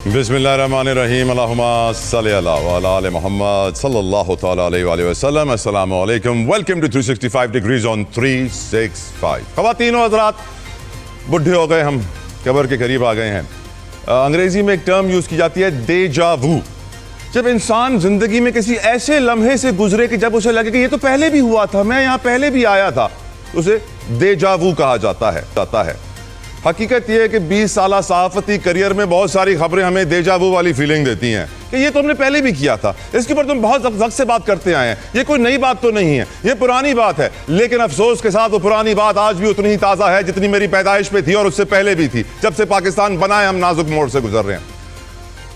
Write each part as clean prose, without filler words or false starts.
बिस्मिल्लाहिर्रहमानिर्रहीम अल्लाहुम्मा सल्लि अला व अला आलि मुहम्मद सल्लल्लाहु तआला अलैहि वसल्लम। अस्सलामु अलैकुम। Welcome to 365 degrees on 365। ख़वातीन व हज़रात, बुढ़े हो गए हम, कब्र के करीब आ गए हैं। अंग्रेज़ी में एक टर्म यूज़ की जाती है déjà vu। जब इंसान ज़िंदगी में किसी ऐसे लम्हे से गुजरे कि जब उसे लगे कि ये तो पहले भी हुआ था, मैं यहाँ पहले भी आया था, उसे déjà vu कहा जाता है। हकीकत यह है कि 20 साल सहाफ़ती करियर में बहुत सारी खबरें हमें déjà vu वाली फीलिंग देती हैं कि ये तो हमने पहले भी किया था, इसके ऊपर तुम बहुत वक्त से बात करते आए हैं, ये कोई नई बात तो नहीं है, ये पुरानी बात है। लेकिन अफसोस के साथ वो पुरानी बात आज भी उतनी ही ताज़ा है जितनी मेरी पैदाइश पे थी और उससे पहले भी थी। जब से पाकिस्तान बना है हम नाजुक मोड़ से गुजर रहे हैं।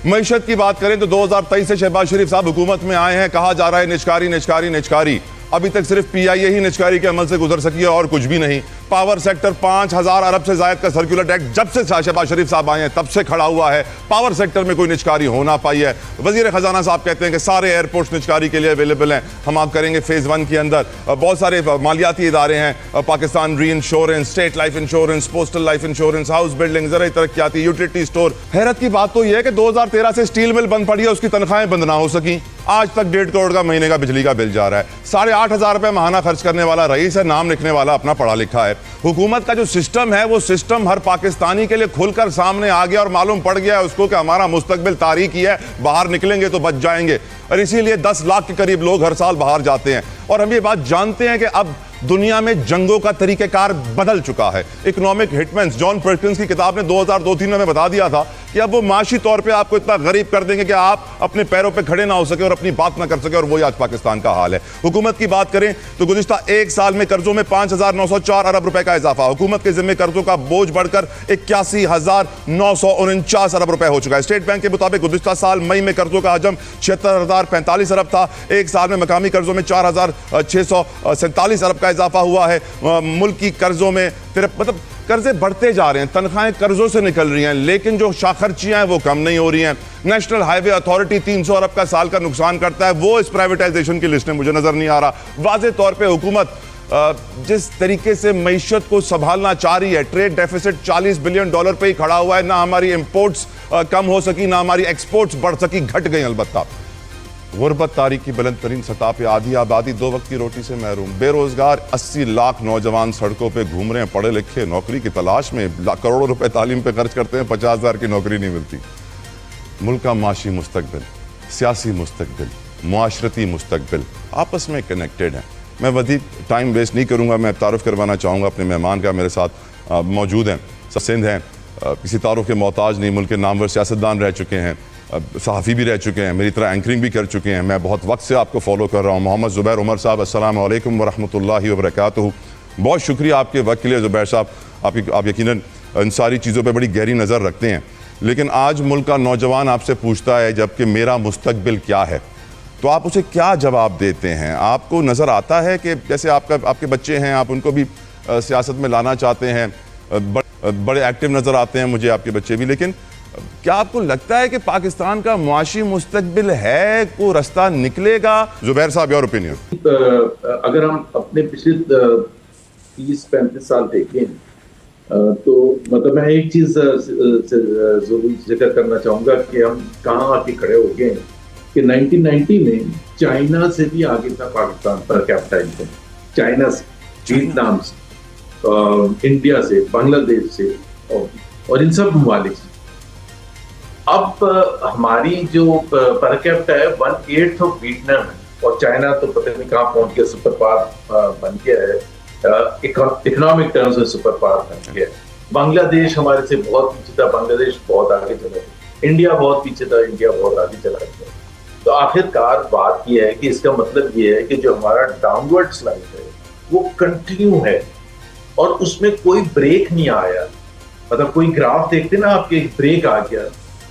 मईशत की बात करें तो 2023 से शहबाज शरीफ साहब हुकूमत में आए हैं। कहा जा रहा है निचकारी। अभी तक सिर्फ PIA ही निचकारी के अमल से गुजर सकी है और कुछ भी नहीं। पावर सेक्टर 5000 अरब से जायद का सर्कुलर डेट जब से शहबाज शरीफ साहब आए हैं तब से खड़ा हुआ है। पावर सेक्टर में कोई निचकारी हो ना पाई है। वजीर खजाना साहब कहते हैं कि सारे एयरपोर्ट्स निचकारी के लिए अवेलेबल हैं, हम आप करेंगे फेज़ 1 के अंदर। बहुत सारे मालियाती इदारे हैं, Pakistan re insurance, state life insurance, postal life insurance, house building, ज़राई तरक्याती, यूटिलिटी स्टोर। हैरत की बात तो यह है कि 2013 से स्टील मिल बंद पड़ी है, उसकी तनख्वाहें बंद ना हो सकी। आज तक 1.5 करोड़ का महीने का बिजली का बिल जा रहा है। 8,500 रुपए माहाना खर्च करने वाला रईस है, नाम लिखने वाला अपना पढ़ा लिखा है। हुकूमत का जो सिस्टम है वो सिस्टम हर पाकिस्तानी के लिए खुलकर सामने आ गया और मालूम पड़ गया है उसको कि हमारा मुस्तकबिल तारीकी है, बाहर निकलेंगे तो बच जाएंगे। और इसीलिए 10 लाख के करीब लोग हर साल बाहर जाते हैं। और हम ये बात जानते हैं कि अब दुनिया में जंगों का तरीक़ेकार बदल चुका है। इकोनॉमिक हिटमैन्स जॉन पर्किंस की किताब ने 2002-3 में बता दिया था कि अब वो माशी तौर पे आपको इतना गरीब कर देंगे कि आप अपने पैरों पे खड़े ना हो सके और अपनी बात ना कर सके। और वही आज पाकिस्तान का हाल है। हुकूमत की बात करें तो गुज़िश्ता 1 साल में कर्जों में 5,904 अरब रुपए का इजाफा। हुकूमत के जिम्मे कर्जों का बोझ बढ़कर 81,949 अरब रुपए हो चुका है। स्टेट बैंक के मुताबिक गुज़िश्ता साल मई में कर्जों का हजम 76,045 अरब था। 1 साल में मकामी कर्जों में 4,647 अरब का इजाफा हुआ है। मुल्क की कर्जों में मतलब कर्जे बढ़ते जा रहे हैं, तनख्वाहें कर्जों से निकल रही हैं, लेकिन जो शाखर्चियां हैं वो कम नहीं हो रही हैं। नेशनल हाईवे अथॉरिटी 300 अरब का साल का नुकसान करता है, वो इस प्राइवेटाइजेशन की लिस्ट में मुझे नजर नहीं आ रहा। वाज़े तौर पे हुकूमत जिस तरीके से मईशत को संभालना चाह रही है, ट्रेड डेफिसिट $40 बिलियन पे ही खड़ा हुआ है। ना हमारी इंपोर्ट्स कम हो सकी, ना हमारी एक्सपोर्ट्स बढ़ सकी, घट गई। अलबत्ता गुर्बत तारीख की बुलंद तरीन सतह पे, आधी आबादी 2 वक्त की रोटी से महरूम, बेरोजगार 80 लाख नौजवान सड़कों पे घूम रहे हैं, पढ़े लिखे नौकरी की तलाश में, करोड़ों रुपए तालीम पे खर्च करते हैं, 50,000 की नौकरी नहीं मिलती। मुल्क का माशी मुस्तकबिल, सियासी मुस्तकबिल, मुआशरती मुस्तकबिल आपस में कनेक्टेड हैं। मैं वधी टाइम वेस्ट नहीं करूँगा, मैं तारुफ करवाना चाहूँगा अपने मेहमान का। मेरे साथ मौजूद हैं, सिंध हैं, किसी तारुफ के मोहताज नहीं, मुल्क के नामवर सियासतदान रह चुके हैं, सहाफ़ी भी रह चुके हैं, मेरी तरह एंकरिंग भी कर चुके हैं। मैं बहुत वक्त से आपको फॉलो कर रहा हूँ। मोहम्मद ज़ुबैर उमर साहब, अस्सलामु अलैकुम व रहमतुल्लाहि व बरकातुहू। बहुत शुक्रिया आपके वक्त के लिए ज़ुबैर साहब। आप यकीनन इन सारी चीज़ों पे बड़ी गहरी नज़र रखते हैं। लेकिन आज मुल्क का नौजवान आपसे पूछता है जबकि मेरा मुस्तकबिल क्या है, तो आप उसे क्या जवाब देते हैं? आपको नज़र आता है कि जैसे आपके बच्चे हैं, आप उनको भी सियासत में लाना चाहते हैं, बड़े एक्टिव नज़र आते हैं मुझे आपके बच्चे भी, लेकिन क्या आपको लगता है कि पाकिस्तान का मुआशी मुस्तकबिल है, को रास्ता निकलेगा? जुबैर साहब, योर ओपिनियन। अगर हम अपने पिछले 30-35 साल देखें तो मतलब मैं एक चीज जरूर जिक्र करना चाहूंगा कि हम कहाँ आके खड़े हो गए कि 1990 में चाइना से भी आगे था Pakistan per capita income. China से, वियतनाम से, इंडिया से, बांग्लादेश से और इन सब ममालिक से। अब हमारी जो पर कैपिटा है 1/8 ऑफ वियतनाम है, और चाइना तो पता नहीं कहाँ पहुंच गया, सुपर पावर बन गया है, इकोनॉमिक टर्म्स में सुपर पावर बन गया है। बांग्लादेश हमारे से बहुत पीछे था, बांग्लादेश बहुत आगे चला गया। इंडिया बहुत पीछे था, इंडिया बहुत आगे चला गया। तो आखिरकार बात यह है कि इसका मतलब ये है कि जो हमारा डाउनवर्ड स्लाइड है वो कंटिन्यू है और उसमें कोई ब्रेक नहीं आया। मतलब कोई ग्राफ देखते ना आपके, एक ब्रेक आ गया,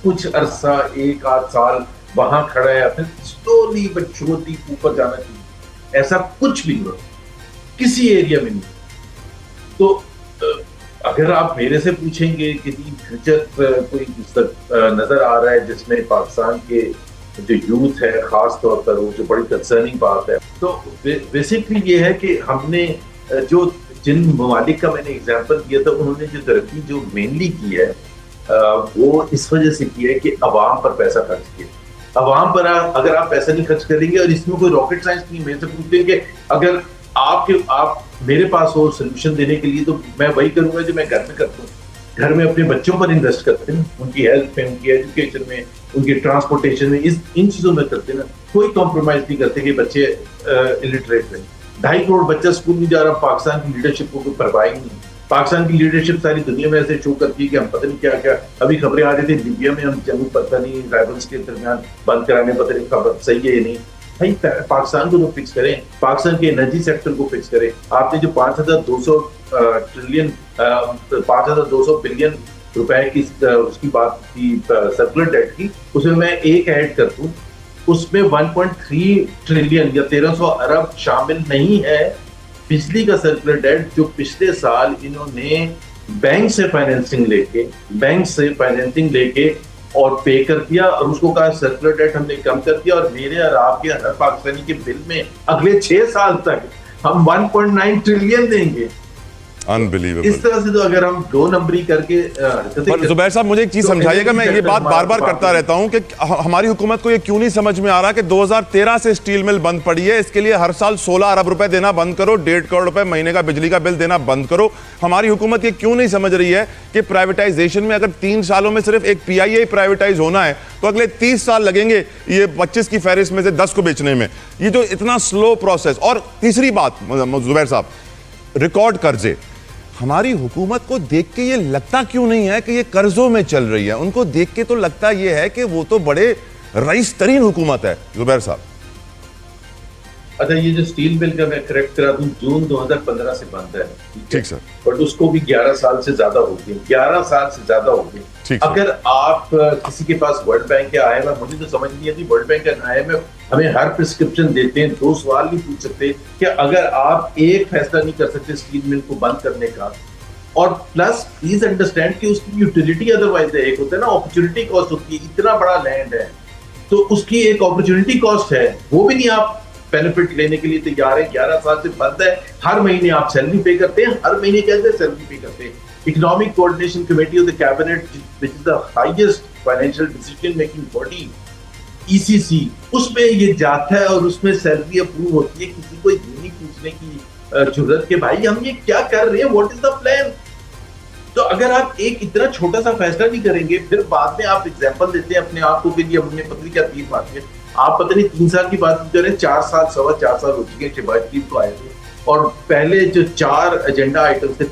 कुछ अरसा 1-8 साल वहां खड़ा है, फिर स्लोली बट छोटी ऊपर जाना चाहिए। ऐसा कुछ भी नहीं, किसी एरिया में नहीं। तो अगर आप मेरे से पूछेंगे कि फ्यूचर कोई नजर आ रहा है जिसमें पाकिस्तान के जो यूथ है खास तौर पर, वो जो बड़ी कंसर्निंग बात है, तो बेसिकली ये है कि हमने जो जिन ममालिक का मैंने एग्जांपल दिया था, उन्होंने जो तरक्की जो मेनली की है वो इस वजह से की है कि अवाम पर पैसा खर्च किया। अवाम पर अगर आप पैसा नहीं खर्च करेंगे, और इसमें कोई रॉकेट साइंस नहीं, मेरे से पूछते हैं कि अगर आप मेरे पास हो सोल्यूशन देने के लिए, तो मैं वही करूंगा जो मैं घर में करता हूँ। घर में अपने बच्चों पर इन्वेस्ट करते हैं, उनकी हेल्थ में, उनकी एजुकेशन में, उनकी ट्रांसपोर्टेशन में, इन चीजों में करते ना। कोई कॉम्प्रोमाइज नहीं करते कि बच्चे इलिटरेट रहे। 2.5 करोड़ बच्चा स्कूल नहीं जा रहा, पाकिस्तान की लीडरशिप को कोई परवाह ही नहीं। पाकिस्तान की लीडरशिप सारी दुनिया में ऐसे शो करती है कि हम पता नहीं क्या क्या, अभी खबरें आ रही थी लीबिया में हम जंग पता नहीं राइवल्स के दरमियान बंद कराने, पता नहीं खबर सही है या नहीं। भाई पाकिस्तान को तो फिक्स करें, पाकिस्तान के एनर्जी सेक्टर को फिक्स करें। आपने जो 5,200 बिलियन रुपए की उसकी बात की सर्कुलर डेट की, उसमें मैं एक ऐड कर दूं, उसमें 1.3 ट्रिलियन या 1300 अरब शामिल नहीं है बिजली का सर्कुलर डेट, जो पिछले साल इन्होंने बैंक से फाइनेंसिंग लेके और पे कर दिया, और उसको कहा सर्कुलर डेट हमने कम कर दिया, और मेरे और आपके हर पाकिस्तानी के बिल में अगले 6 साल तक हम 1.9 ट्रिलियन देंगे। अनबिलीवेबल। इस तरह से तो अगर हम 2 नंबरी करके पर जुबैर साहब, मुझे एक चीज समझाइएगा, मैं ये बात बार बार करता रहता हूं कि हमारी हुकूमत को ये क्यों नहीं समझ में आ रहा कि 2013 से स्टील मिल बंद पड़ी है, इसके लिए हर साल 16 अरब रुपए देना बंद करो, 1.5 करोड़ रुपए महीने का बिजली का बिल देना बंद करो। हमारी हुकूमत ये क्यों नहीं समझ रही है कि प्राइवेटाइजेशन में अगर 3 सालों में सिर्फ एक PIA प्राइवेटाइज होना है तो अगले 30 साल लगेंगे ये 25 की फहरिस्त में से 10 को बेचने में। ये जो इतना स्लो प्रोसेस। और तीसरी बात जुबैर साहब, रिकॉर्ड कर्जे, हमारी हुकूमत को देख के ये लगता क्यों नहीं है कि ये कर्जों में चल रही है? उनको देख के तो लगता ये है कि वो तो बड़े रईस तरीन हुकूमत है। जुबैर साहब, अच्छा, ये जो स्टील मिल का मैं करेक्ट करा दूं, जून 2015 से बंद है, ठीक सर, बट उसको भी 11 साल से ज्यादा हो गए, 11 साल से ज्यादा हो गए। अगर आप किसी के पास वर्ल्ड बैंक या IMF, मुझे तो समझ नहीं आती, वर्ल्ड बैंक या IMF हमें हर प्रिस्क्रिप्शन देते हैं, 2 सवाल नहीं पूछ सकते कि अगर आप एक फैसला नहीं कर सकते स्टील मिल को बंद करने का, और प्लस प्लीज अंडरस्टैंड कि उसकी यूटिलिटी अदरवाइज है। एक होता है ना अपॉर्चुनिटी कॉस्ट होती है, इतना बड़ा लैंड है तो उसकी एक अपॉर्चुनिटी कॉस्ट है, वो भी नहीं आप बेनिफिट लेने के लिए तैयार है। 11 साल से बंद है, हर महीने आप सैलरी पे करते हैं, हर महीने कैसे सैलरी पे करते हैं। Economic coordination committee of the cabinet, which is the highest financial decision making body, ECC, उसमें ये जाता है और उसमें सैलरी अप्रूव होती है। किसी को ये नहीं पूछने की जरूरत के भाई हम ये क्या कर रहे हैं, व्हाट इज द प्लान। तो अगर आप एक इतना छोटा सा फैसला नहीं करेंगे, फिर बाद में आप एग्जांपल देते हैं अपने आप को कि ये हमने पता नहीं क्या 3 बात है, आप पता नहीं 3 साल की बात कर रहे हैं, 4 साल 4.25 साल हो चुके हैं शहबाज शरीफ तो आए थे, और पहले जो 4 एजेंडा आइटम्स थे,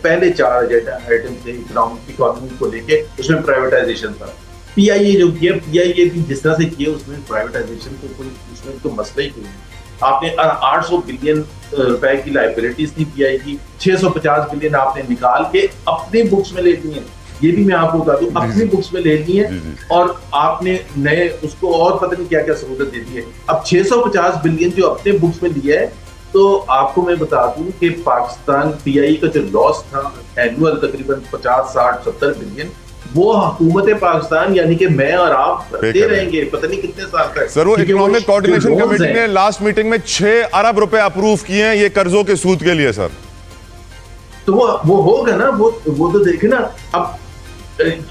इकोनॉमी को लेके, उसमें प्राइवेटाइजेशन था। PIA जो किया, PIA भी जिस तरह से किया, उसमें प्राइवेटाइजेशन को कोई उसमें तो मसला ही कोई नहीं। आपने 800 बिलियन रुपए की लाइबिलिटीज थी PIA की, 650 बिलियन आपने निकाल के अपनी बुक्स में ले ली है, ये भी मैं आपको बता दूं, अपनी बुक्स में ले ली है, और आपने नए उसको और पता नहीं क्या क्या सहूलत दे दी है। अब 650 बिलियन जो अपने बुक्स में लिया है, तो आपको मैं बता दूं कि पाकिस्तान PIA का जो लॉस था एनुअल तकरीबन 50, 60, 70 बिलियन, वो हुकूमत पाकिस्तान यानी कि मैं और आप भरते रहेंगे पता नहीं कितने साल तक। सर, वो इकोनॉमिक कोऑर्डिनेशन कमेटी ने लास्ट मीटिंग में 6 अरब रुपए अप्रूव किए हैं ये कर्जों के सूद के लिए सर। तो वो होगा ना, वो तो देखे ना। अब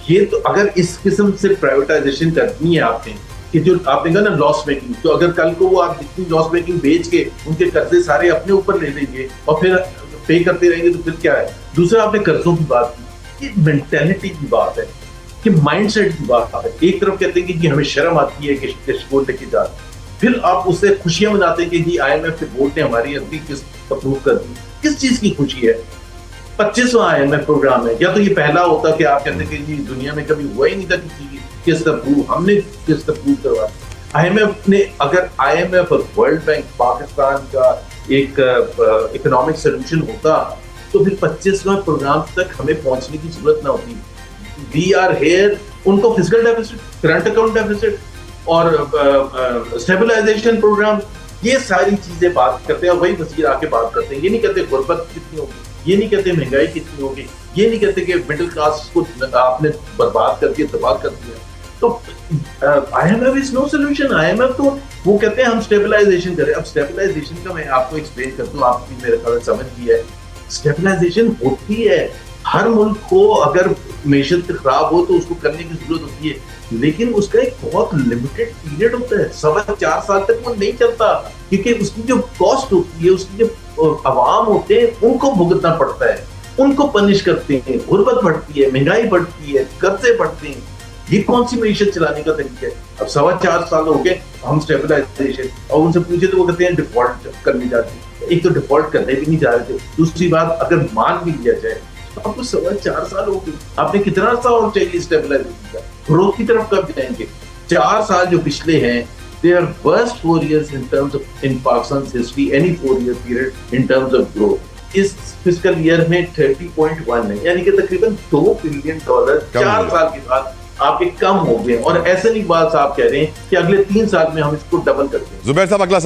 ये तो अगर इस किस्म से प्राइवेटाइजेशन करनी है आपने, कि जो आपने कहा ना लॉस मेकिंग, तो अगर कल को वो आप जितनी लॉस मेकिंग बेच के उनके कर्जे सारे अपने ऊपर ले लेंगे और फिर पे करते रहेंगे, तो फिर क्या है। दूसरा आपने कर्जों की बात की, ये मेंटालिटी की बात है, कि माइंडसेट की बात है। एक तरफ कहते हैं कि हमें शर्म आती है कि किस्त लेके जा, फिर आप उससे खुशियां मनाते हैं कि जी IMF के बोर्ड ने हमारी अगली किस्त अप्रूव कर दी। किस चीज की खुशी है? 25वां IMF प्रोग्राम है, या तो ये पहला होता कि आप कहते हैं कि जी दुनिया में कभी हुआ ही नहीं था किसी की किस्त अप्रूव, हमने किस्त अप्रूव करवा। IMF ने, अगर IMF और वर्ल्ड बैंक पाकिस्तान का एक इकोनॉमिक सोल्यूशन होता, तो फिर 25वां प्रोग्राम तक हमें पहुंचने की जरूरत ना होती। वी आर हेयर, उनको physical deficit, current account deficit और स्टेबलाइजेशन प्रोग्राम, ये सारी चीजें बात करते हैं, और वही वजीर आके बात करते हैं। ये नहीं कहते गुर्बत कितनी होगी, ये नहीं कहते महंगाई कितनी होगी, ये नहीं कहते कि मिडिल क्लास को आपने बर्बाद करके तबाह कर दिया। तो IMF is no solution. IMF तो वो कहते हैं हम स्टेबलाइजेशन करें। अब स्टेबलाइजेशन का मैं आपको एक्सप्लेन करता हूँ, आपकी मेरे ख्याल समझ भी है। स्टेबलाइजेशन होती है हर मुल्क को, अगर मीशत खराब हो तो उसको करने की जरूरत होती है, लेकिन उसका एक बहुत लिमिटेड पीरियड होता है, 4.25 साल तक वो नहीं चलता, क्योंकि उसकी जो कॉस्ट होती है, उसकी जो अवाम होते हैं उनको भुगतना पड़ता है, उनको पनिश करते हैं, गुर्बत बढ़ती है, महंगाई बढ़ती है, कर्जे बढ़ते हैं। ये कौन सी मीशत चलाने का तरीका है? अब 4.25 साल हो गए हम स्टेबलाइजेशन, और उनसे पूछे तो वो कहते हैं डिफॉल्ट करने जाते हैं। एक तो डिफॉल्ट करने भी नहीं जा रहे थे, दूसरी बात अगर मान भी लिया जाए तो आपको 4.25 साल हो गए, आपने कितना अर्सा और चाहिए स्टेबलाइजेशन का? ग्रोथ की तरफ कब जाएंगे? 4 साल जो पिछले हैं, they are worst 4 years in terms of in Pakistan's history, any 4-year period in terms of growth. इस फिस्कल ईयर में 30.1 है, यानी कि तकरीबन $2 बिलियन 4 साल के बाद आपके कम हो गए, और ऐसे नहीं बात साहब कह रहे हैं कि अगले 3 साल में हम इसको डबल कर दें। जुबैर साहब अगला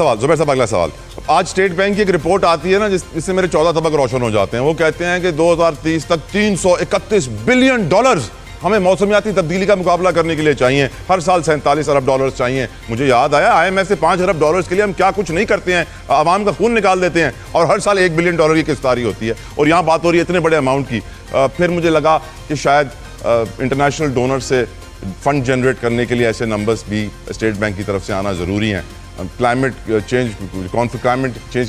सवाल। आज स्टेट बैंक की एक रिपोर्ट आती है ना, जिससे मेरे 14 तबक रोशन हो जाते हैं। वो कहते हैं कि 2030 तक $331 बिलियन हमें मौसमियाती तब्दीली का मुकाबला करने के लिए चाहिए। हर साल $47 अरब चाहिए। मुझे याद आया IMF से $5 अरब के लिए हम क्या कुछ नहीं करते हैं, आवाम का खून निकाल देते हैं, और हर साल $1 बिलियन की किस्तारी होती है, और यहाँ बात हो रही है इतने बड़े अमाउंट की। फिर मुझे लगा कि शायद इंटरनेशनल डोनर से फंड जनरेट करने के लिए ऐसे नंबर्स भी स्टेट बैंक की तरफ से आना ज़रूरी हैं। क्लाइमेट चेंज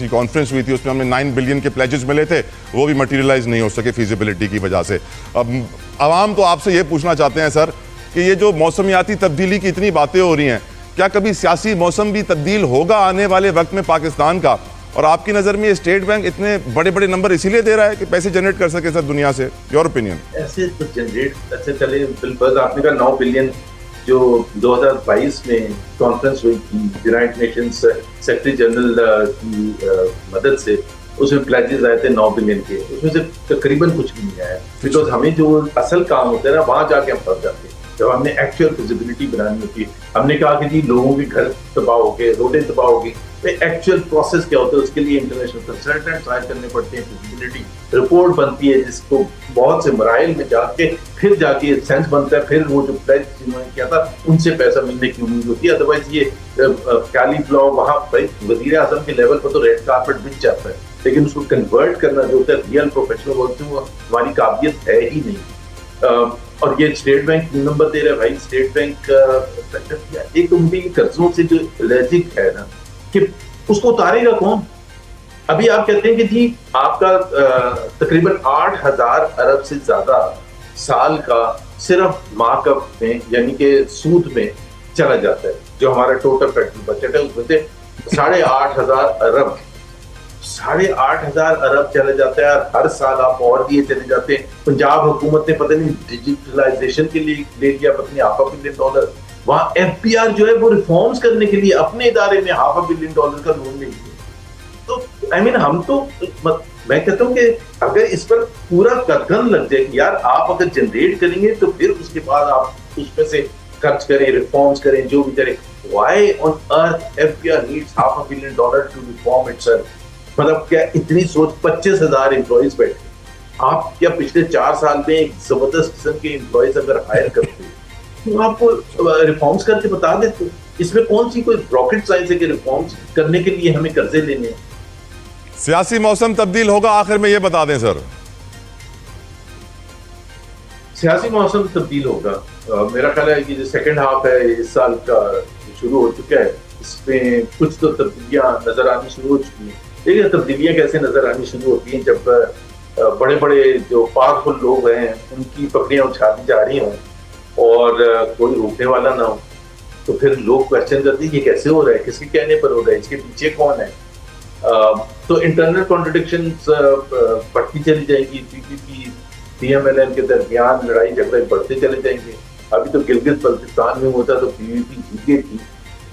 की कॉन्फ्रेंस हुई थी, उसमें हमें 9 बिलियन के प्लेजेस मिले थे, वो भी मटीरियलाइज नहीं हो सके फिजिबिलिटी की वजह से। अब आवाम तो आपसे ये पूछना चाहते हैं सर कि ये जो मौसमियाती तब्दीली की इतनी बातें हो रही हैं, क्या कभी सियासी मौसम भी तब्दील होगा आने वाले वक्त में पाकिस्तान का? और आपकी नज़र में ये स्टेट बैंक इतने बड़े बड़े नंबर इसीलिए दे रहा है कि पैसे जनरेट कर सके सर दुनिया से? Your opinion. ऐसे तो जनरेट ऐसे चले, बिल्कुल आपने कहा 9 बिलियन जो 2022 में कॉन्फ्रेंस हुई थी यूनाइटेड नेशंस सेक्रेटरी जनरल की मदद से, उसमें प्लेजेस आए थे 9 बिलियन के, उसमें से तकरीबन कुछ भी नहीं आया, बिकॉज हमें जो असल काम होता है ना, वहां जाके हम फंस जाते हैं। जब हमने एक्चुअल फिजिबिलिटी बनानी होती है, हमने कहा कि जी लोगों के घर तबाह हो गए, रोडें तबाह हो गई, तो एक्चुअल प्रोसेस क्या होता है, उसके लिए इंटरनेशनल कंसल्टेंट हायर करने पड़ते हैं, फिजिबिलिटी रिपोर्ट बनती है, जिसको बहुत से मराइल में जाके फिर जाके सेंस बनता है, फिर वो जो प्लेज जिन्होंने किया था उनसे पैसा मिलने की उम्मीद होती है। अदरवाइज ये काली फ्लॉ वहां भाई वजीर आजम के लेवल पर तो रेड कार्पेट बिछ जाता है, लेकिन उसको कन्वर्ट करना जो होता है रियल प्रोफेशनल वर्क से, वो हमारी काबिलियत है ही नहीं। और ये स्टेट बैंक 3 नंबर दे रहा है भाई। स्टेट बैंक एक तो मुझे कर्जों से जो एलर्जिक है ना, कि उसको उतारेगा कौन? अभी आप कहते हैं कि जी आपका तकरीबन 8,000 अरब से ज्यादा साल का सिर्फ मार्कअप में यानी कि सूद में चला जाता है, जो हमारा टोटल फेडरल बजट है उसमें से 8,500 अरब चले जाता है, और हर साल आप और दिए चले जाते हैं। पंजाब हुकूमत ने पता नहीं डिजिटलाइजेशन के लिए ले लिया पता नहीं $500 बिलियन, वहां FPR जो है वो रिफॉर्म्स करने के लिए अपने इदारे में $500 बिलियन का लोन ले लिया। तो हम तो मैं कहता हूँ कि अगर इस पर पूरा कदम लग जाए कि यार आप अगर जनरेट करेंगे तो फिर उसके बाद आप उसमें से खर्च करें, रिफॉर्म्स करें, जो भी करें। Why on earth FPR needs $500 billion to reform itself? मतलब क्या इतनी सोच? 25,000 एम्प्लॉइज बैठे, आप क्या पिछले 4 साल में एक जबरदस्त किस्म के एम्प्लॉइज अगर हायर करते तो आपको रिफॉर्म्स करके बता देते। इसमें कौन सी कोई रॉकेट साइंस है कि रिफॉर्म्स करने के लिए हमें कर्जे लेने हैं? सियासी मौसम तब्दील होगा आखिर में ये बता दें सर। सियासी मौसम तब्दील होगा, मेरा ख्याल है कि जो सेकेंड हाफ है इस साल का शुरू हो चुका है, इसमें कुछ तो तब्दीलियां नजर आनी शुरू हो चुकी हैं। देखिए तब्दीलियां कैसे नजर आनी शुरू होती हैं, जब बड़े बड़े जो पावरफुल लोग हैं उनकी पकड़ियां उछाली जा रही हों और कोई रोकने वाला ना हो, तो फिर लोग क्वेश्चन करते हैं ये कैसे हो रहा है, किसके कहने पर हो रहा है, इसके पीछे कौन है। तो इंटरनल कॉन्ट्रडिक्शंस बढ़ती चली जाएगी, PPP PMLN के दरमियान लड़ाई झगड़े बढ़ते चले जाएंगे। अभी तो गिलगित बल्तिस्तान में होता तो PPP जीत गई थी,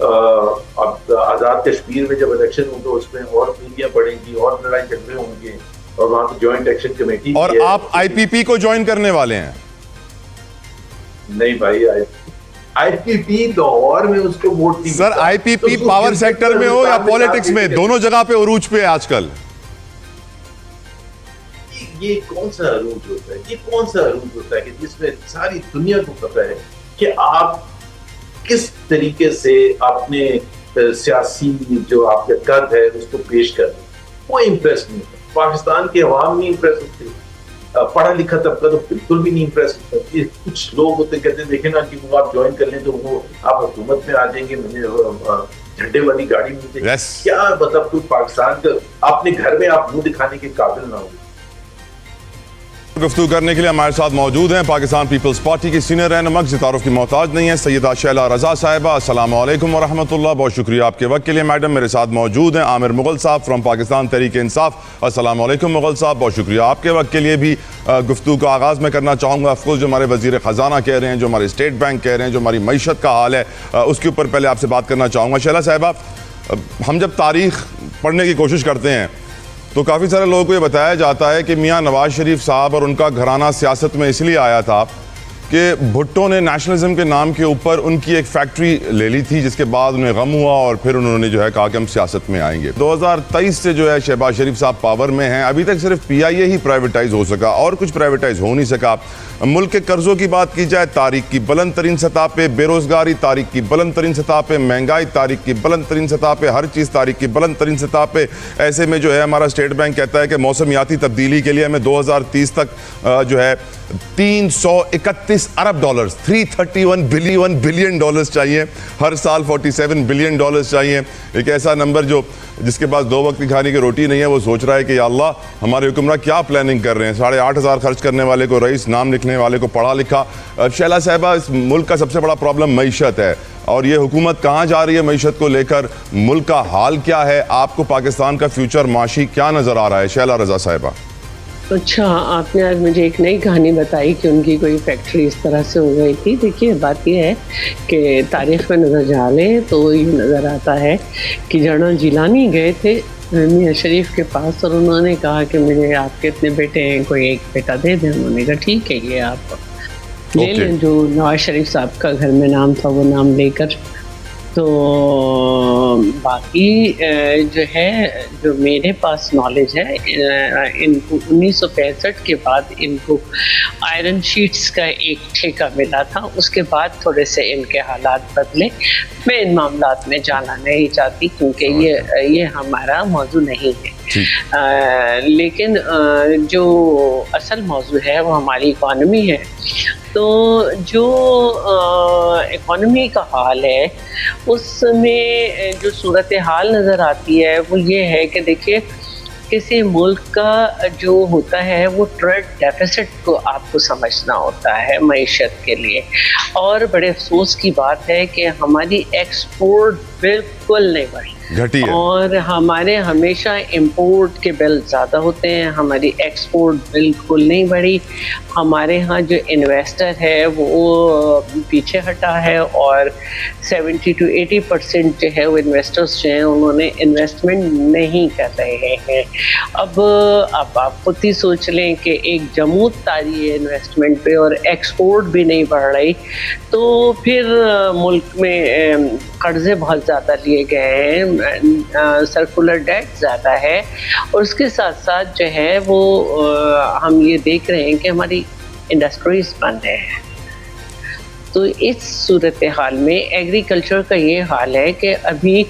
अब आजाद कश्मीर में जब इलेक्शन होगा उसमें और दूरियां बढ़ेंगी और लड़ाई झगड़े होंगे, और वहां तो ज्वाइंट एक्शन कमेटी। और आप IPP को ज्वाइन करने वाले हैं? नहीं भाई, IPP लाहौर में उसको वोट नहीं सर। IPP तो पावर सेक्टर में हो या पॉलिटिक्स में, दोनों जगह पे उरूज पे है आजकल। ये कौन सा अरूज होता है, ये कौन सा अरूज होता है कि जिसमें सारी दुनिया को पता है कि आप किस तरीके से अपने सियासी जो आपके कद है उसको पेश कर रहे हैं। वो इंप्रेस नहीं होता, पाकिस्तान के अवाम नहीं इंप्रेस होती, पढ़ा लिखा तबका तो बिल्कुल भी नहीं इम्प्रेस होता। ये कुछ लोग होते कहते देखे ना कि वो आप ज्वाइन कर लें तो वो आप हुकूमत में आ जाएंगे, झंडे वाली गाड़ी में Yes. क्या मतलब कोई पाकिस्तान का अपने घर में आप मुंह दिखाने के काबिल ना हो। गुफ्तगू करने के लिए हमारे साथ मौजूद हैं पाकिस्तान पीपल्स पार्टी की सीनियर रहनुमा, जिसे तारुफ की मोहताज नहीं है, सैयदा शैला रजा साहिबा। अस्सलाम वालेकुम वरहमतुल्लाह। बहुत शुक्रिया आपके वक्त के लिए मैडम। मेरे साथ मौजूद हैं आमिर मुगल साहब फ्रॉम पाकिस्तान तहरीक इंसाफ। अस्सलाम वालेकुम मुगल साहब, बहुत शुक्रिया आपके वक्त के लिए भी। गुफ्तगू का आगाज़ मैं करना चाहूँगा ऑफकोर्स जो हमारे वज़ीर ख़जाना कह रहे हैं, जो हमारे स्टेट बैंक कह रहे हैं, जो हमारी मईशत का हाल है, उसके ऊपर पहले आपसे बात करना चाहूँगा। शैला साहिबा, हम जब तारीख़ पढ़ने की कोशिश करते हैं तो काफ़ी सारे लोगों को ये बताया जाता है कि मियाँ नवाज शरीफ साहब और उनका घराना सियासत में इसलिए आया था कि भुट्टो ने नेशनलिज्म के नाम के ऊपर उनकी एक फैक्ट्री ले ली थी, जिसके बाद उन्हें गम हुआ और फिर उन्होंने जो है कहा कि हम सियासत में आएंगे। 2023 से जो है शहबाज शरीफ साहब पावर में हैं। अभी तक सिर्फ PIA ही प्राइवेटाइज हो सका और कुछ प्राइवेटाइज हो नहीं सका। मुल्क के कर्जों की बात की जाए, तारीख की बुलंद तरीन सतह पे बेरोजगारी, तारीख की बुलंद तरीन सतह पे महंगाई, तारीख की बुलंद तरीन सतह पे हर चीज़, तारीख की बुलंद तरीन सतह पे। ऐसे में जो है हमारा स्टेट बैंक कहता है कि मौसमियाती तब्दीली के लिए हमें 2030 तक जो है 331 अरब डॉलर्स, 331 बिलियन डॉलर्स चाहिए। हर साल 47 बिलियन डॉलर्स चाहिए। एक ऐसा नंबर जो जिसके पास 2 वक्त की खाने की रोटी नहीं है, वो सोच रहा है कि या अल्लाह हमारे हुक्मरान क्या प्लानिंग कर रहे हैं। 8,500 खर्च करने वाले को रईस, नाम लिखने वाले को पढ़ा लिखा। शैला साहिबा, इस मुल्क का सबसे बड़ा प्रॉब्लम मईशत है और ये हुकूमत कहाँ जा रही है मईशत को लेकर? मुल्क का हाल क्या है? आपको पाकिस्तान का फ्यूचर माशी क्या नज़र आ रहा है? शैला रजा साहिबा। अच्छा, आपने आज मुझे एक नई कहानी बताई कि उनकी कोई फैक्ट्री इस तरह से हो गई थी। देखिए, बात यह है कि तारीख़ में नज़र डाले तो ये नज़र आता है कि जनरल जिलानी गए थे मियाँ शरीफ के पास और उन्होंने कहा कि मेरे आपके इतने बेटे हैं, कोई एक बेटा दे दें। उन्होंने कहा ठीक है, ये आप ले लें। जो नवाज शरीफ साहब का घर में नाम था वो नाम लेकर। तो बाकी जो है, जो मेरे पास नॉलेज है, इनको 1965 के बाद इनको आयरन शीट्स का एक ठेका मिला था। उसके बाद थोड़े से इनके हालात बदले। मैं इन मामलात में जाना नहीं चाहती क्योंकि ये हमारा मौजू नहीं है। लेकिन जो असल मौजू है वो हमारी इकॉनमी है। तो जो इकॉनमी का हाल है उसमें जो सूरत हाल नज़र आती है वो ये है कि देखिए, किसी मुल्क का जो होता है वो ट्रेड डेफिसिट को आपको समझना होता है मईशत के लिए। और बड़े अफसोस की बात है कि हमारी एक्सपोर्ट बिल्कुल नहीं बढ़ी घटी है और हमारे हमेशा इंपोर्ट के बिल ज़्यादा होते हैं, हमारी एक्सपोर्ट बिल्कुल नहीं बढ़ी। हमारे यहाँ जो इन्वेस्टर है वो पीछे हटा है और 70 to 80% जो है वो इन्वेस्टर्स जो हैं उन्होंने इन्वेस्टमेंट नहीं कर रहे हैं। अब आप खुद ही सोच लें कि एक जमूत तारी है इन्वेस्टमेंट पे और एक्सपोर्ट भी नहीं बढ़ रही, तो फिर मुल्क में कर्ज़े बहुत ज़्यादा लिए गए हैं, सर्कुलर डेट ज़्यादा है और उसके साथ साथ जो है वो हम ये देख रहे हैं कि हमारी इंडस्ट्रीज बंद है। तो इस सूरत हाल में एग्रीकल्चर का ये हाल है कि अभी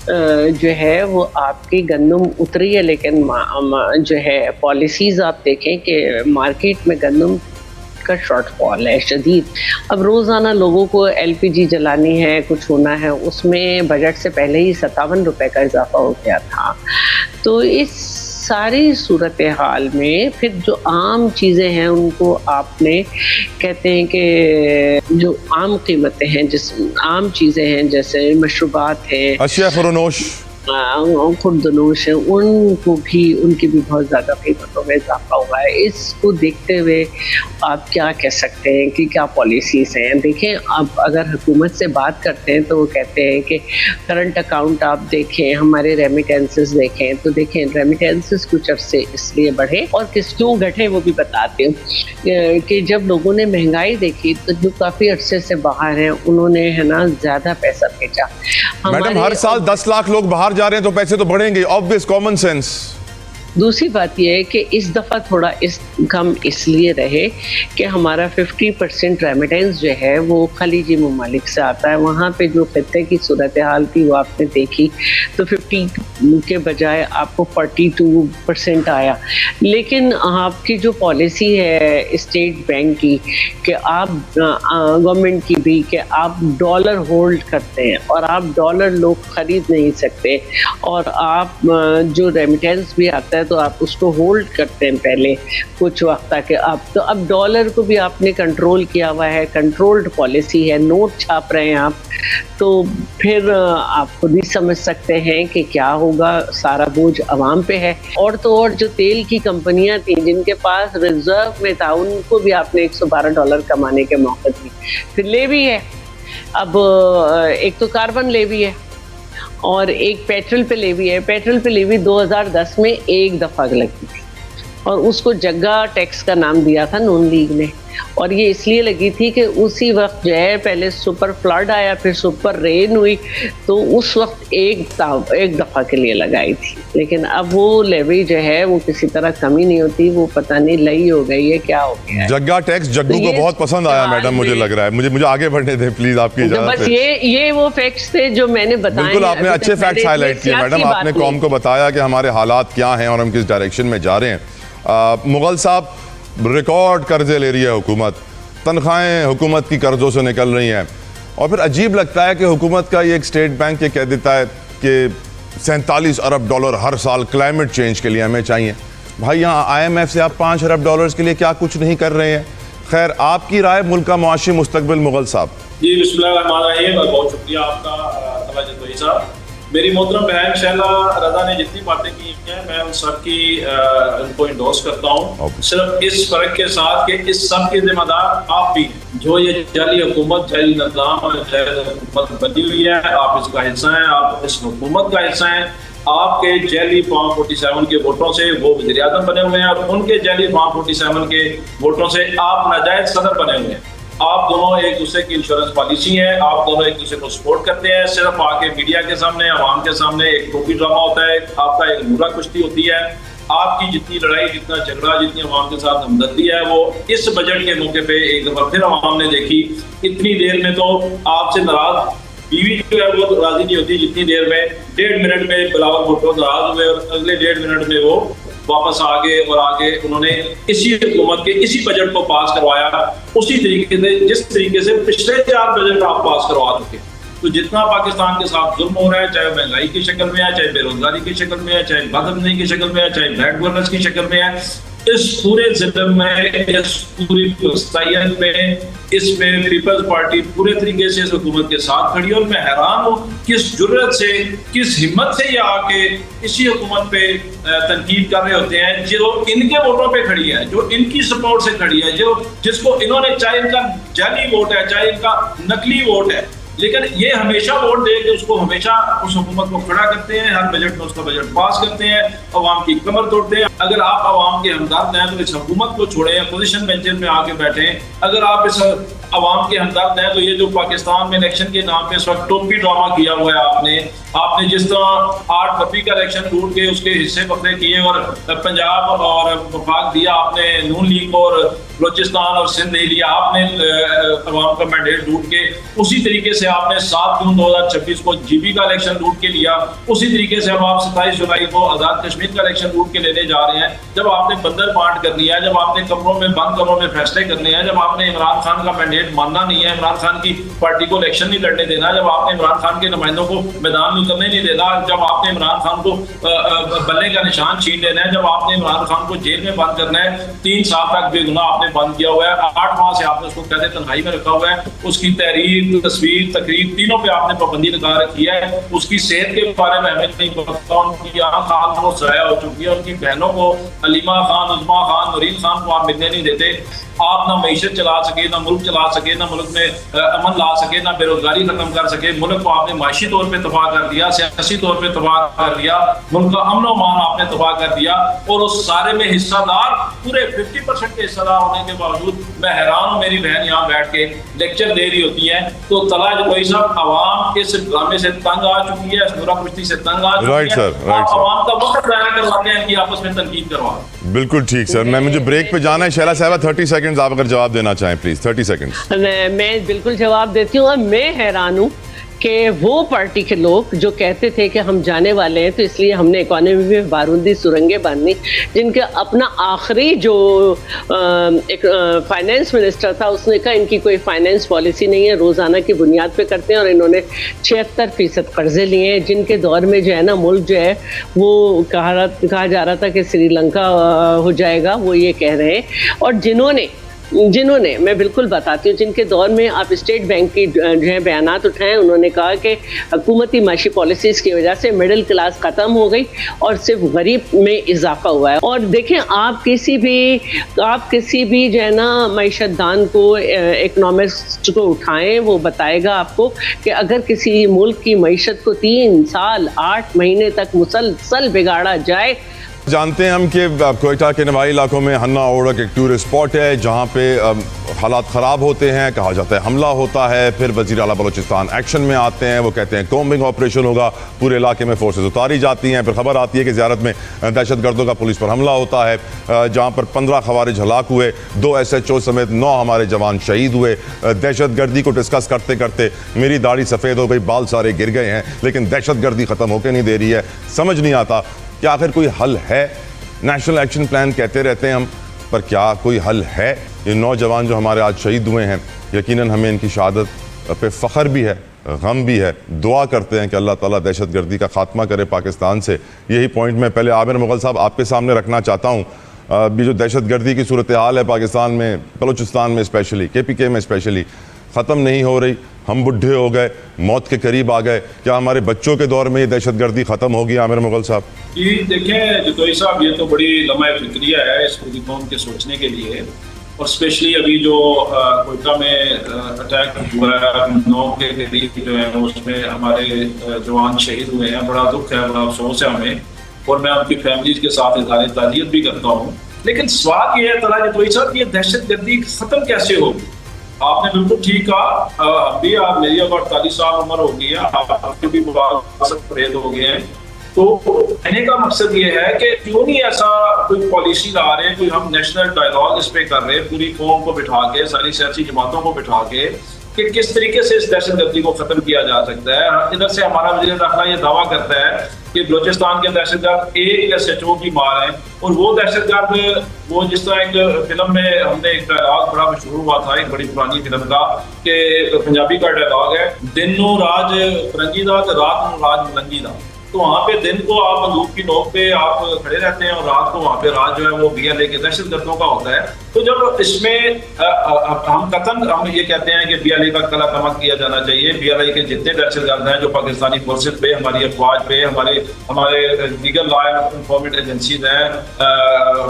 जो है वो आपकी गंदम उतरी है, लेकिन जो है पॉलिसीज़ आप देखें कि मार्केट में गंदम का शॉर्टफॉल है शदीद। अब रोज़ाना लोगों को LPG जलानी है, कुछ होना है, उसमें बजट से पहले ही 57 रुपये का इजाफा हो गया था। तो इस सारी सूरत हाल में फिर जो आम चीज़ें हैं उनको आपने कहते हैं कि जो आम कीमतें हैं, जिस आम चीज़ें हैं जैसे मशरूबात हैं, अशिया फरोनोश, खुर्दनोश है, उनको भी उनकी भी बहुत ज़्यादा कीमतों में इजाफा हुआ है। इसको देखते हुए आप क्या कह सकते हैं कि क्या पॉलिसीज़ हैं? देखें, आप अगर हुकूमत से बात करते हैं तो वो कहते हैं कि करंट अकाउंट आप देखें, हमारे रेमिटेंसेस देखें, तो देखें रेमिटेंसेस कुछ अरसे इसलिए बढ़े और क्यों घटे वो भी बताते हैं कि जब लोगों ने महंगाई देखी तो जो काफ़ी अरसे से बाहर हैं उन्होंने है ना ज़्यादा पैसा भेजा। मैडम हर साल 10 लाख लोग बाहर जा रहे हैं तो पैसे तो बढ़ेंगे, ऑब्वियस कॉमन सेंस। दूसरी बात यह है कि इस दफ़ा थोड़ा कम इसलिए रहे कि हमारा 50% रेमिटेंस जो है वो खलीजी ममालिक से आता है। वहाँ पे जो खत्ते की सूरत हाल थी वो आपने देखी, तो 50 के बजाय आपको 42% आया। लेकिन आपकी जो पॉलिसी है स्टेट बैंक की कि आप गवर्नमेंट की भी कि आप डॉलर होल्ड करते हैं और आप डॉलर लोग ख़रीद नहीं सकते, और आप जो रेमिटेंस भी आता है तो आप उसको होल्ड करते हैं पहले कुछ वक्त तक। तो अब डॉलर को भी आपने कंट्रोल किया हुआ है, कंट्रोल्ड पॉलिसी है, नोट छाप रहे हैं आप, तो फिर आप खुद ही समझ सकते हैं कि क्या होगा। सारा बोझ अवाम पे है। और तो और जो तेल की कंपनियां थी जिनके पास रिजर्व में था, उनको भी आपने $112 कमाने के मौके दिए। फिर लेवी है, अब एक तो कार्बन लेवी है और एक पेट्रोल पे लेवी है। पेट्रोल पे लेवी 2010 में एक दफ़ा लगी थी और उसको जग्गा टैक्स का नाम दिया था नून लीग ने, और ये इसलिए लगी थी कि उसी वक्त जो है पहले सुपर फ्लड आया, फिर सुपर रेन हुई, तो उस वक्त एक दफ़ा के लिए लगाई थी। लेकिन अब वो लेवी जो है वो किसी तरह कमी नहीं होती, वो पता नहीं लई हो गई है, क्या हो गया है। जग्गा टैक्स जग्गू को बहुत पसंद आया मैडम, मुझे लग रहा है। मुझे आगे बढ़ने दें प्लीज, आपकी इजाजत बस ये वो फैक्ट्स थे जो मैंने बताए। बिल्कुल, आपने अच्छे फैक्ट्स हाईलाइट किए मैडम। आपने कौम को बताया कि हमारे हालात क्या हैं और हम किस डायरेक्शन में जा रहे हैं। मुगल साहब, रिकॉर्ड कर्जे ले रही है हुकूमत, तनख्वाहें हुकूमत की कर्जों से निकल रही हैं, और फिर अजीब लगता है कि हुकूमत का ये एक स्टेट बैंक ये कह देता है कि $47 अरब हर साल क्लाइमेट चेंज के लिए हमें चाहिए। भाई यहाँ IMF से आप $5 अरब के लिए क्या कुछ नहीं कर रहे हैं। खैर, आपकी राय मुल्क का मुआशी मुस्तकबिल, मुगल साहब। जी बिस्मिल्लाहिर्रहमानिर्रहीम, बहुत शुक्रिया आपका तवज्जो दोई साहब। मेरी मोहतरम बहन शैला रज़ा ने जितनी बातें की हैं मैं उन सब की उनको इंडोर्स करता हूँ, सिर्फ इस फर्क के साथ कि इस सब के जिम्मेदार आप भी हैं। जो ये जाली हुकूमत, जाली निज़ाम और जाली हुकूमत बनी हुई है, आप इसका हिस्सा हैं, आप इस हुकूमत का हिस्सा हैं। आपके जैली फॉर्म 47 के वोटों से वो वज़ीर आज़म बने हुए हैं और उनके जैली फॉर्म 47 के वोटों से आप नाजायज सदर बने हुए हैं। आप दोनों एक दूसरे की इंश्योरेंस पॉलिसी है, आप दोनों एक दूसरे को सपोर्ट करते हैं। सिर्फ आके मीडिया के सामने, आवाम के सामने एक टोपी ड्रामा होता है, आपका एक मुर्गा कुश्ती होती है। आपकी जितनी लड़ाई, जितना झगड़ा, जितनी आवाम के साथ हमदर्दी है, वो इस बजट के मौके पे एक दफा फिर आवाम ने देखी। इतनी देर में तो आपसे नाराज बीवी जो है वो राजी नहीं होती, जितनी देर में 1.5 मिनट में बिलावल भुट्टो नाराज हुए और अगले 1.5 मिनट में वो वापस आ गए और आगे उन्होंने इसी हुकूमत के इसी बजट को पास करवाया, उसी तरीके से जिस तरीके से पिछले 4 बजट आप पास करवा चुके। तो जितना पाकिस्तान के साथ जुल्म हो रहा है, चाहे महंगाई की शक्ल में है, चाहे बेरोजगारी की शक्ल में है, चाहे बदअमनी की शक्ल में है, चाहे बैड गवर्नेंस की शक्ल में है, इस पूरे जिले में, इस पूरी वस्तायत में, इसमें पीपल्स पार्टी पूरे तरीके से इस हुकूमत के साथ खड़ी है। और मैं हैरान हूँ किस जुर्रत से, किस हिम्मत से ये आके इसी हुकूमत पे तनकीद कर रहे होते हैं जो इनके वोटों पे खड़ी है, जो इनकी सपोर्ट से खड़ी है, जो जिसको इन्होंने, चाहे इनका जाली वोट है, चाहे इनका नकली वोट है, लेकिन ये हमेशा वोट दे के उसको हमेशा उस हुकूमत को खड़ा करते हैं, हर बजट में उसका बजट पास करते हैं, अवाम की कमर तोड़ते हैं। अगर आप अवाम के हमदर्द हैं तो इस हुकूमत को छोड़ें, अपोजिशन बेंचेस में आके बैठें। अगर आप इस अवाम के हमदर्द हैं तो ये जो पाकिस्तान में इलेक्शन के नाम पे इस वक्त टोपी ड्रामा किया हुआ है आपने जिस तरह 8 फरवरी का इलेक्शन लूट के उसके हिस्से बकरे किए और पंजाब और वफाक दिया आपने, नून लीग को और बलोचिस्तान और सिंध नहीं लिया आपने, अवाम का मैंडेट लूट के। उसी तरीके से आपने 7 जून 2026 को GB का इलेक्शन लूट के लिया। उसी तरीके से अब आप 27 जुलाई को आज़ाद कश्मीर का इलेक्शन लूट के लेने जा रहे हैं। जब आपने बंदर बांट करनी है, जब आपने कमरों में, बंद कमरों में फैसले करने हैं, जब आपने इमरान खान का मैंडेट मानना नहीं है, इमरान खान की पार्टी को इलेक्शन नहीं लड़ने देना, जब आपने इमरान खान के नुमाइंदों को मैदान में उतरने नहीं देना, जब आपने इमरान खान को बल्ले का निशान छीन लेना है, जब आपने इमरान खान को जेल में बंद करना है, 3 साल तक बेगुनाह आपने बंद किया हुआ है, 8 माह से आपने उसको कैद तन्हाई में रखा हुआ है, उसकी तहरीर, तस्वीर, तकरीर तीनों पे आपने पाबंदी लगा रखी है। उसकी सेहत के बारे में हमें नहीं पता, उनकी आँख खान को ज़ाया हो चुकी है, उनकी बहनों को अलीमा खान, उज़मा खान, नूरीन खान को आप मिलने नहीं देते। आप ना मीशत चला सके, ना मुल्क चला सके, ना मुल्क में अमन ला सके, ना बेरोजगारी खत्म कर सके। मुल्क को आपने माशी तौर पर तबाह कर दिया, सियासी तौर पर तबाह कर दिया, मुल्क का अमन और मान आपने तबाह कर दिया। और उस सारे में हिस्सादार पूरे 50% के हिस्सेदार होने के बावजूद मैं हैरान हूँ। मेरी बहन यहाँ बैठ के लेक्चर दे रही होती है। तो तला जतोई साहब, आवाम इस ड्रामे से तंग आ चुकी है, नूरा कुश्ती से तंग आ चुकी है। आप आवाम का वक्त ज़ाया करवाते हैं कि आपस में तनकीद करवा। बिल्कुल ठीक सर। मैं मुझे ब्रेक पे जाना है। शैला साहबा 30 सेकंड्स आप अगर जवाब देना चाहें प्लीज, 30 सेकंड्स। मैं बिल्कुल जवाब देती हूँ। और मैं हैरान हूँ कि वो पार्टी के लोग जो कहते थे कि हम जाने वाले हैं तो इसलिए हमने इकोनॉमी में बारूदी सुरंगें बांधी, जिनके अपना आखिरी जो एक फाइनेंस मिनिस्टर था उसने कहा इनकी कोई फाइनेंस पॉलिसी नहीं है, रोज़ाना की बुनियाद पे करते हैं। और इन्होंने 76% कर्जे लिए हैं, जिनके दौर में जो है ना मुल्क जो है वो कहा जा रहा था कि श्रीलंका हो जाएगा, वो ये कह रहे हैं। और जिन्होंने मैं बिल्कुल बताती हूँ, जिनके दौर में आप स्टेट बैंक की जो है बयानात उठाएं, उन्होंने कहा कि हुकूमती माशी पॉलिसीज़ की वजह से मिडिल क्लास ख़त्म हो गई और सिर्फ गरीब में इजाफा हुआ है। और देखें, आप किसी भी जो है ना मईशतदान को, इकनॉमिस्ट को उठाएं, वो बताएगा आपको कि अगर किसी मुल्क की मईशत को 3 साल 8 महीने तक मुसलसल बिगाड़ा जाए। जानते हैं हम कि कोयटा के नवाई इलाकों में हन्ना ओढ़क एक टूरिस्ट स्पॉट है जहां पे हालात ख़राब होते हैं, कहा जाता है हमला होता है, फिर वज़ीर आला बलोचिस्तान एक्शन में आते हैं, वो कहते हैं कॉम्बिंग ऑपरेशन होगा, पूरे इलाके में फोर्सेज उतारी जाती हैं, फिर खबर आती है कि ज़ियारत में दहशतगर्दों का पुलिस पर हमला होता है जहां पर 15 खवारिज हलाक हुए, 2 SHO समेत 9 हमारे जवान शहीद हुए। दहशतगर्दी को डिस्कस करते करते मेरी दाढ़ी सफ़ेद हो गई, बाल सारे गिर गए हैं, लेकिन दहशतगर्दी ख़त्म होकर नहीं दे रही है। समझ नहीं आता कि आखिर कोई हल है। नेशनल एक्शन प्लान कहते रहते हैं हम, पर क्या कोई हल है? ये नौजवान जो हमारे आज शहीद हुए हैं, यकीनन हमें इनकी शहादत पे फ़ख्र भी है, गम भी है। दुआ करते हैं कि अल्लाह ताला दहशतगर्दी का खात्मा करे पाकिस्तान से। यही पॉइंट मैं पहले आमिर मुग़ल साहब आपके सामने रखना चाहता हूँ। ये जो दहशतगर्दी की सूरत हाल है पाकिस्तान में, बलूचिस्तान में स्पेशली, KPK में स्पेशली, ख़त्म नहीं हो रही। हम बुढ़े हो गए, मौत के करीब आ गए। क्या हमारे बच्चों के दौर में ये दहशतगर्दी ख़त्म होगी? आमिर मुग़ल साहब जी देखें जतोई साहब, ये तो बड़ी लम्हा फिक्रिया है इस पूरी कौम के सोचने के लिए। और स्पेशली अभी जो कोयटा में अटैक हुआ है 9 के करीब जो है उसमें हमारे जवान शहीद हुए हैं। बड़ा दुख है, बड़ा अफसोस है हमें, और मैं उनकी फैमिलीज के साथ इज़हार ताज़ियत भी करता हूँ। लेकिन सवाल ये है तला जतोई साहब, ये दहशतगर्दी ख़त्म कैसे होगी? आपने बिल्कुल ठीक कहा। अभी आप मेरी अब 48 साल उम्र हो गई है, आपके भी परहेज हो गए हैं। तो कहने का मकसद ये है कि क्यों नहीं ऐसा कोई पॉलिसी ला रहे, कोई हम नेशनल डायलॉग इस पे कर रहे, पूरी कौम को बिठा के, सारी सियासी जमातों को बिठा के, कि किस तरीके से इस दहशतगर्दी को खत्म किया जा सकता है। इधर से हमारा वज़ीर दाखिला ये दावा करता है कि बलोचिस्तान के दहशतगर्द एक SHO की मार है, और वो दहशतगर्द वो जिस तरह एक फिल्म में हमने एक डायलॉग बड़ा मशहूर हुआ था, एक बड़ी पुरानी फिल्म का, कि पंजाबी का डायलॉग है, दिन नू राज फरंगी दा, रात नू राज मलंगी दा। तो वहाँ पे दिन को आप बंदूक की नोक पे आप खड़े रहते हैं, और रात को वहाँ पे राज जो है वो BLA के दहशतगर्दों का होता है। तो जब इसमें हम ये कहते हैं कि BLA का कला कमक किया जाना चाहिए, BLA के जितने दहशतगर्द हैं जो पाकिस्तानी फोर्सेज पे, हमारी अफवाज पे, हमारे दीगर लॉ इन्फॉर्मेट एजेंसीज हैं,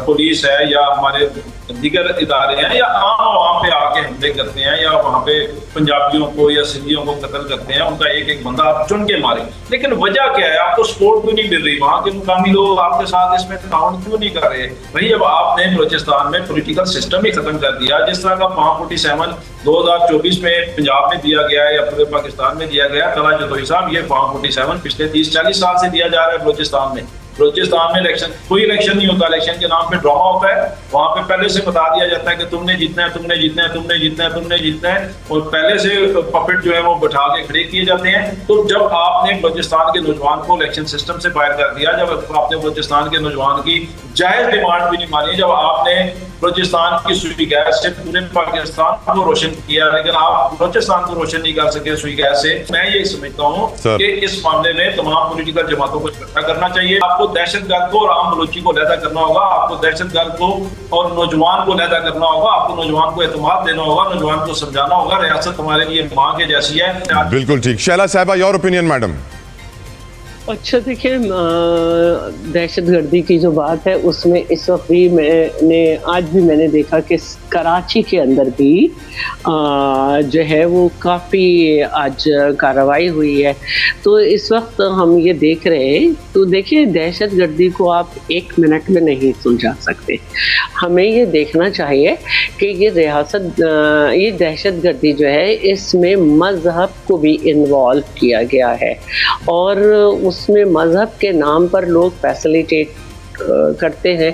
पुलिस है, या हमारे दीगर इदारे हैं, या आम वहाँ पे आके हमले करते हैं, या वहाँ पे पंजाबियों को या सिंधियों को कत्ल करते हैं, उनका एक एक बंदा आप चुन के मारे। लेकिन वजह क्या है? आपको सपोर्ट क्यों नहीं मिल रही? वहाँ के मुकामी लोग आपके साथ इसमें ताउन क्यों नहीं कर रहे? वही अब आपने बलूचिस्तान में पॉलिटिकल सिस्टम ही खत्म कर दिया। जिस तरह का 547 2024 में पंजाब में दिया गया है या पूरे पाकिस्तान में दिया गया, तला जतोई साहब, ये 547 पिछले 30-40 साल से दिया जा रहा है बलूचिस्तान में। बलूचिस्तान में कोई इलेक्शन नहीं होता, इलेक्शन के नाम पे ड्रामा होता है। वहां पे पहले से बता दिया जाता है कि तुमने जीतना है, तुमने जीतना है, तुमने जीतना है, तुमने जीतना है, और पहले से पपेट जो है वो बैठा के खड़े किए जाते हैं। तो जब आपने बलूचिस्तान के नौजवान को इलेक्शन सिस्टम से बाहर कर दिया, जब आपने बलूचिस्तान के नौजवान की जायज डिमांड भी नहीं मानी, जब आपने बलूचिस्तान की सुई गैस से पूरे पाकिस्तान को रोशन किया, लेकिन आप बलूचिस्तान को रोशन नहीं कर सके सुई गैस से, मैं ये समझता हूँ कि इस मामले में तमाम पॉलिटिकल जमातों को इकट्ठा करना चाहिए। आपको दहशतगर्द को और आम बलूची को लहदा करना होगा, आपको दहशतगर्द को और नौजवान को लहदा करना होगा, आपको नौजवान को एतमाद देना होगा, नौजवान को समझाना होगा रियासत हमारे लिए माँ के जैसी है। बिल्कुल ठीक। शैला साहबा, योर ओपिनियन मैडम? अच्छा देखिए, दहशतगर्दी की जो बात है उसमें इस वक्त भी मैंने देखा कि कराची के अंदर भी जो है वो काफ़ी आज कार्रवाई हुई है। तो इस वक्त हम ये देख रहे हैं, तो देखिए दहशतगर्दी को आप 1 मिनट में नहीं सुलझा सकते। हमें ये देखना चाहिए कि ये दहशतगर्दी जो है इसमें मज़हब को भी इन्वॉल्व किया गया है और उसमें मज़हब के नाम पर लोग फैसिलिटेट करते हैं।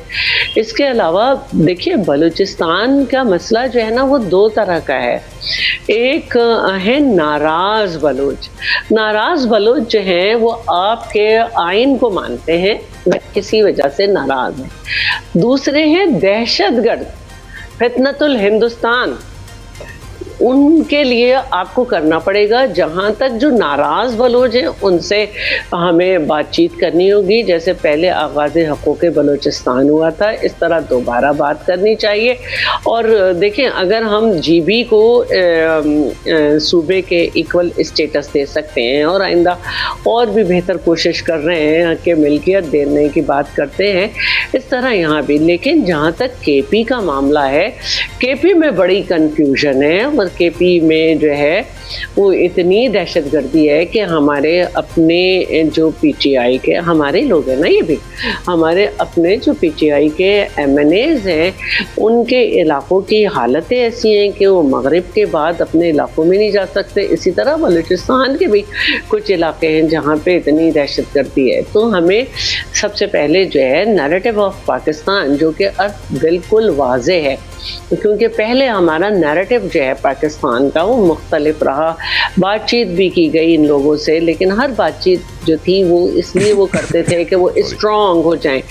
इसके अलावा देखिए बलूचिस्तान का मसला जो है ना वो 2 तरह का है। एक है नाराज़ बलूच जो हैं वो आपके आइन को मानते हैं, वह किसी वजह से नाराज़ हैं। दूसरे हैं दहशतगर्द, फितनतुल हिंदुस्तान। उनके लिए आपको करना पड़ेगा, जहाँ तक जो नाराज़ बलोच हैं उनसे हमें बातचीत करनी होगी, जैसे पहले आगाज़ हक़ूक़ बलूचिस्तान हुआ था, इस तरह दोबारा बात करनी चाहिए। और देखें, अगर हम GB को सूबे के इक्वल स्टेटस दे सकते हैं और आइंदा और भी बेहतर कोशिश कर रहे हैं कि मिल्कियत देने की बात करते हैं, इस तरह यहाँ भी। लेकिन जहाँ तक KP का मामला है, KP में बड़ी कन्फ्यूजन है और KP में जो है वो इतनी दहशतगर्दी है कि हमारे अपने जो PTI के हमारे लोग हैं ना, ये भी हमारे अपने जो PTI के MNAs हैं, उनके इलाकों की हालतें ऐसी हैं कि वो मगरिब के बाद अपने इलाकों में नहीं जा सकते। इसी तरह बलूचिस्तान के भी कुछ इलाके हैं जहाँ पे इतनी दहशतगर्दी है। तो हमें सबसे पहले जो है नैरेटिव ऑफ पाकिस्तान, जो कि अर्थ बिल्कुल वाज़े है, क्योंकि पहले हमारा नैरेटिव जो है पाकिस्तान का वो मुख्तलिफ रहा। बातचीत भी की गई इन लोगों से, लेकिन हर बातचीत जो थी वो इसलिए वो करते थे कि वो स्ट्रॉन्ग हो जाएं।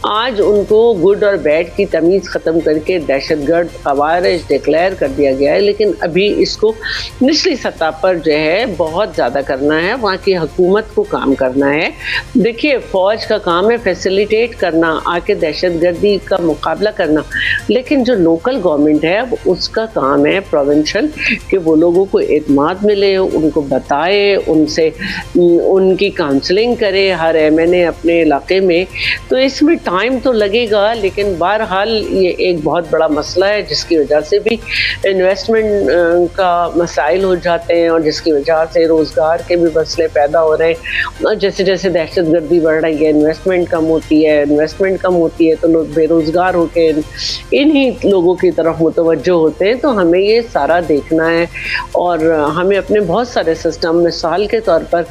आज उनको गुड और बैड की तमीज़ ख़त्म करके दहशतगर्द ख़वारिज डिक्लेयर कर दिया गया है, लेकिन अभी इसको निचली सतह पर जो है बहुत ज़्यादा करना है, वहाँ की हुकूमत को काम करना है। देखिए, फ़ौज का काम है फैसिलिटेट करना, आके दहशतगर्दी का मुकाबला करना, लेकिन जो लोकल गवर्नमेंट है उसका काम है प्रोविंशियल कि वो लोगों को एतमाद मिले, उनको बताए, उनसे उनकी काउंसलिंग करे, हर MNA अपने इलाके में। तो इसमें टाइम तो लगेगा, लेकिन बहरहाल ये एक बहुत बड़ा मसला है जिसकी वजह से भी इन्वेस्टमेंट का मसाइल हो जाते हैं और जिसकी वजह से रोज़गार के भी मसले पैदा हो रहे हैं। और जैसे जैसे दहशतगर्दी बढ़ रही है, इन्वेस्टमेंट कम होती है तो लोग बेरोज़गार होकर इन्हीं लोगों की तरफ मुतवज्जो होते हैं। तो हमें ये सारा देखना है और हमें अपने बहुत सारे सिस्टम, मिसाल के तौर पर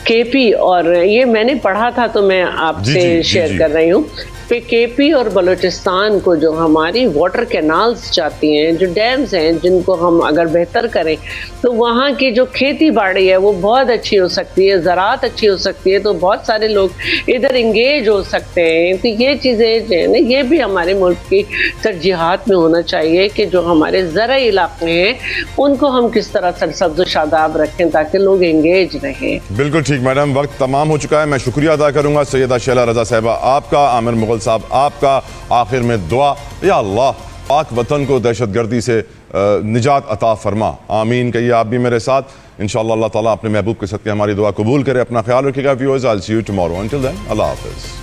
KP, और ये मैंने पढ़ा था तो मैं आपसे शेयर कर रही हूँ पे KP और बलूचिस्तान को जो हमारी वाटर कैनाल्स जाती हैं, जो डैम्स हैं, जिनको हम अगर बेहतर करें तो वहाँ की जो खेती बाड़ी है वो बहुत अच्छी हो सकती है, ज़राअत अच्छी हो सकती है, तो बहुत सारे लोग इधर इंगेज हो सकते हैं। तो ये चीज़ें जो है ना, ये भी हमारे मुल्क की तरजीहात में होना चाहिए कि जो हमारे ज़राई इलाके हैं उनको हम किस तरह सरसब्ज़ शादाब रखें ताकि लोग इंगेज रहें। बिल्कुल ठीक मैडम, वक्त तमाम हो चुका है। मैं शुक्रिया अदा करूँगा सैयदा शैला रज़ा साहिबा आपका, आमिर मुग़ल साहब आपका। आखिर में दुआ, या अल्लाह पाक वतन को दहशतगर्दी से निजात अता फरमा, आमीन कहिए आप भी मेरे साथ। इंशाअल्लाह अल्लाह ताला अपने महबूब के सदक़े हमारी दुआ कबूल करे। अपना ख्याल रखिएगा viewers, I will see you tomorrow, until then अल्लाह हाफ़िज़।